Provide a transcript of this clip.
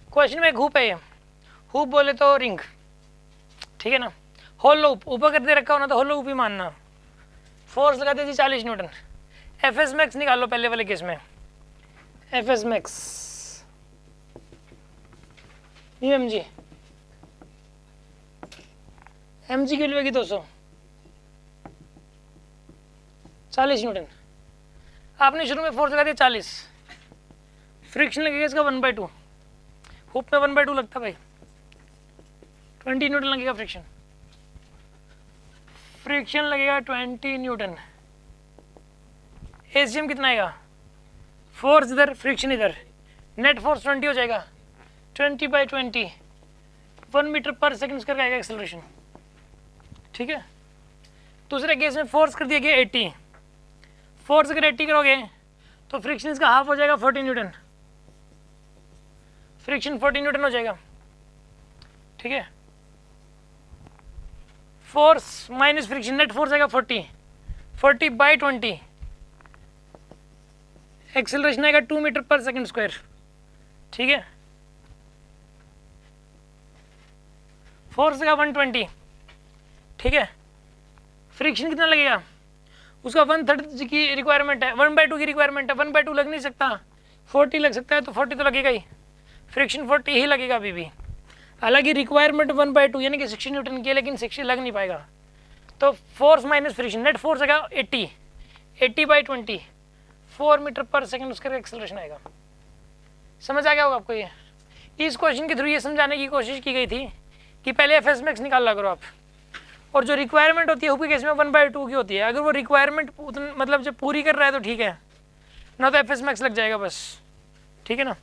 Question में एक hoop है, ये हुप बोले तो रिंग, ठीक है ना। होलो हुप ऊपर कर दे रखा हो ना तो होलो हुप ही मानना। फोर्स लगा दीजिए 40 न्यूटन। एफ एस मैक्स निकालो पहले वाले केस में। F S max M G, M G की वैल्यू होगी 200, 40 न्यूटन। आपने शुरू में फोर्स लगा दिया 40, फ्रिक्शन लगेगा इसका 1/2, हुप में 1/2 लगता भाई, 20 न्यूटन लगेगा फ्रिक्शन। फ्रिक्शन लगेगा 20 न्यूटन। एसीएम कितना आएगा, फोर्स इधर फ्रिक्शन इधर, नेट फोर्स 20 हो जाएगा, 20/20, 1 मीटर पर सेकंड स्क्वायर का आएगा एक्सेलरेशन, ठीक है। दूसरे केस में फोर्स कर दिया गया 80, फोर्स अगर 80 करोगे तो फ्रिक्शन इसका हाफ हो जाएगा 40 न्यूटन, फ्रिक्शन 40 न्यूटन हो जाएगा, ठीक है। Force minus friction, net force आएगा 40/20, एक्सेलरेशन आएगा 2 मीटर पर सेकंड स्क्वायर, ठीक है। फोर्स का 120, ठीक है। फ्रिक्शन कितना लगेगा, उसका 1/3 की रिक्वायरमेंट है, 1/2 की रिक्वायरमेंट है, 1/2 लग नहीं सकता, 40 लग सकता है, तो 40 तो लगेगा ही, फ्रिक्शन 40 ही लगेगा अभी भी। हालांकि रिक्वायरमेंट 1/2 यानी कि 60 न्यूटन की है, लेकिन 60 लग नहीं पाएगा। तो force minus friction, net force आएगा 80/20, 4 मीटर पर सेकंड उसका एक्सेलरेशन आएगा। समझ आ गया होगा आपको ये। इस क्वेश्चन के थ्रू ये समझाने की कोशिश की गई थी कि पहले एफ एस मैक्स निकाला करो आप, और जो रिक्वायरमेंट होती है हुप के केस में 1/2 की होती है। अगर वो रिक्वायरमेंट मतलब जब पूरी कर रहा है तो ठीक है, ना तो एफ एस मैक्स लग जाएगा बस, ठीक है ना।